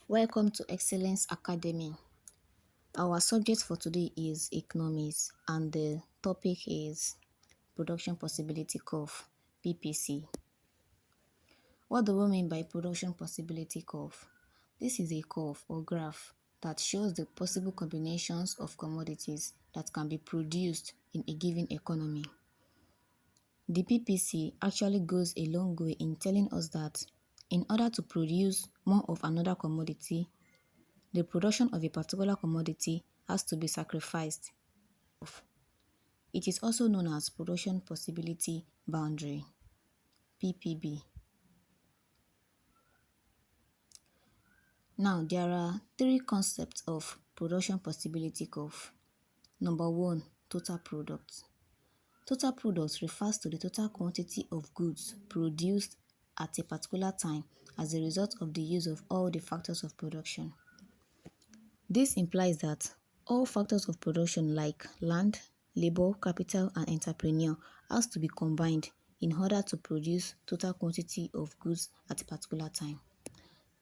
Welcome to Excellence Academy. Our subject for today is economics and the topic is production possibility curve, PPC. What do we mean by production possibility curve? This is a curve or graph that shows the possible combinations of commodities that can be produced in a given economy. The PPC actually goes a long way in telling us that in order to produce more of another commodity, the production of a particular commodity has to be sacrificed. It is also known as production possibility boundary, PPB. Now, there are three concepts of production possibility curve. Number one, total product. Total product refers to the total quantity of goods produced at a particular time as a result of the use of all the factors of production. This implies that all factors of production like land, labor, capital, and entrepreneur has to be combined in order to produce total quantity of goods at a particular time.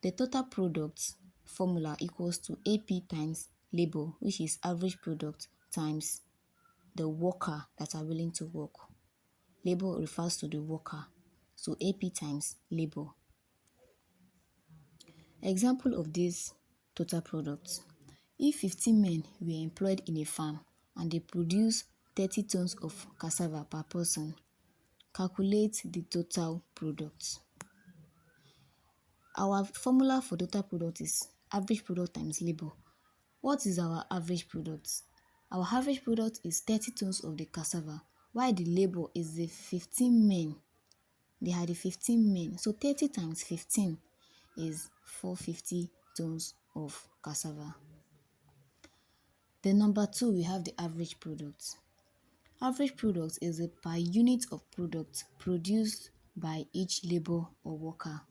The total product formula equals to AP times labor, which is average product, times the worker that are willing to work. Labor refers to the worker, so AP times labor. Example of this total product. If 15 men were employed in a farm and they produce 30 tons of cassava per person, calculate the total product. Our formula for total product is average product times labor. What is our average product? Our average product is 30 tons of the cassava, while the labor is the 15 men. They had the 15 men. So 30 times 15 is 450 tons of cassava. Then number two, we have the average product. Average product is the per unit of product produced by each labor or worker.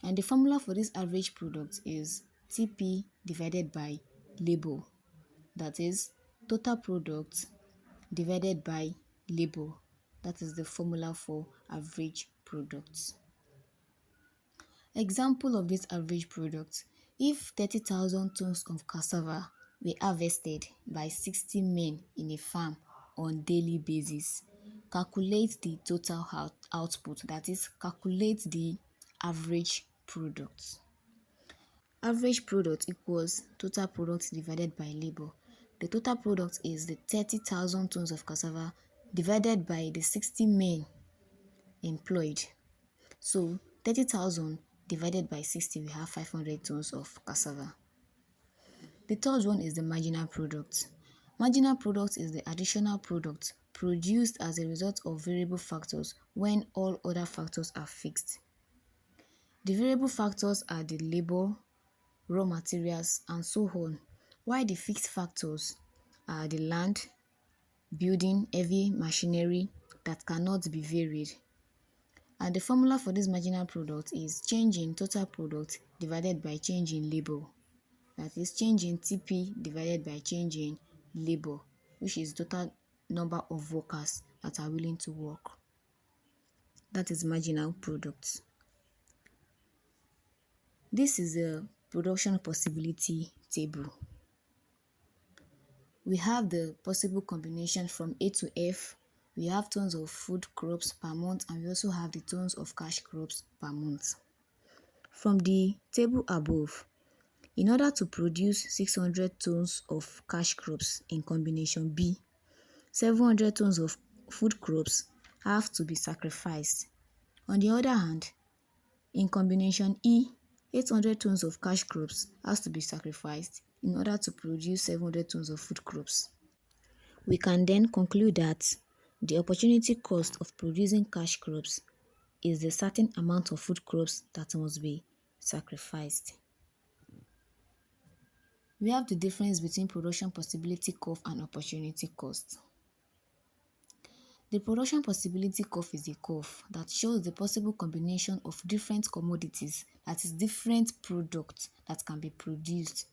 And the formula for this average product is TP divided by labor. That is total product divided by labor. That is the formula for average product. Example of this average product. If 30,000 tons of cassava were harvested by 60 men in a farm on daily basis, calculate the total output, that is, calculate the average product. Average product equals total product divided by labor. The total product is the 30,000 tons of cassava divided by the 60 men employed. So 30,000 divided by 60, we have 500 tons of cassava. The third one is the marginal product. Marginal product is the additional product produced as a result of variable factors when all other factors are fixed. The variable factors are the labor, raw materials, and so on, while the fixed factors are the land, building, heavy machinery that cannot be varied. And the formula for this marginal product is change in total product divided by change in labor. That is change in TP divided by change in labor, which is total number of workers that are willing to work. That is marginal product. This is a production possibility table. We have the possible combination from A to F. We have tons of food crops per month, and we also have the tons of cash crops per month. From the table above, in order to produce 600 tons of cash crops in combination B, 700 tons of food crops have to be sacrificed. On the other hand, in combination E, 800 tons of cash crops has to be sacrificed in order to produce 700 tons of food crops. We can then conclude that the opportunity cost of producing cash crops is the certain amount of food crops that must be sacrificed. We have the difference between production possibility curve and opportunity cost. The production possibility curve is a curve that shows the possible combination of different commodities, that is, different products that can be produced,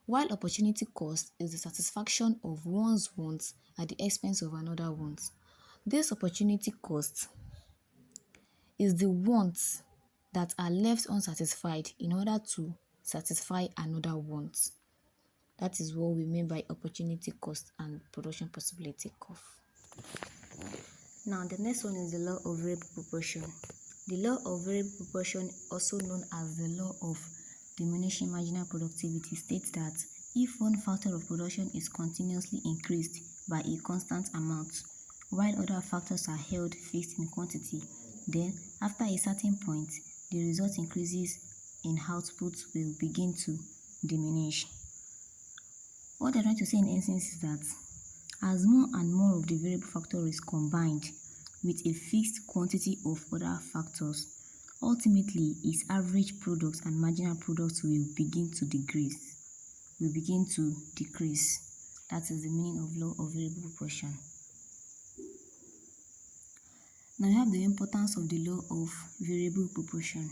while opportunity cost is the satisfaction of one's wants at the expense of another wants. This opportunity cost is the wants that are left unsatisfied in order to satisfy another want. That is what we mean by opportunity cost and production possibility cost. Now, the next one is the law of variable proportion. The law of variable proportion, also known as the law of diminishing marginal productivity, states that if one factor of production is continuously increased by a constant amount, while other factors are held fixed in quantity, then after a certain point, the result increases in output will begin to diminish. What they're trying to say in essence is that as more and more of the variable factor is combined with a fixed quantity of other factors, ultimately its average products and marginal products will begin to decrease. That is the meaning of law of variable proportion. Now we have the importance of the law of variable proportion.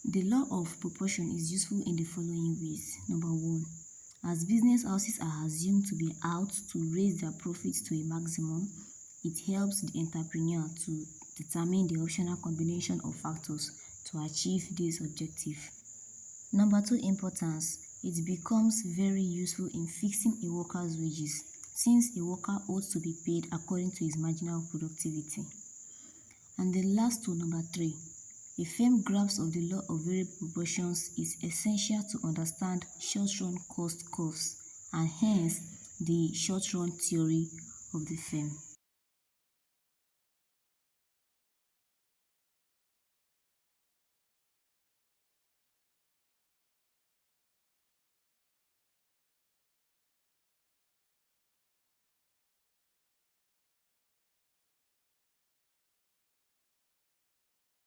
The law of proportion is useful in the following ways. Number one, as business houses are assumed to be out to raise their profits to a maximum, it helps the entrepreneur to determine the optional combination of factors to achieve this objective. Number two importance, it becomes very useful in fixing a worker's wages, since a worker ought to be paid according to his marginal productivity. And the last one, number three, a firm grasp of the law of variable proportions is essential to understand short-run cost curves and hence the short-run theory of the firm.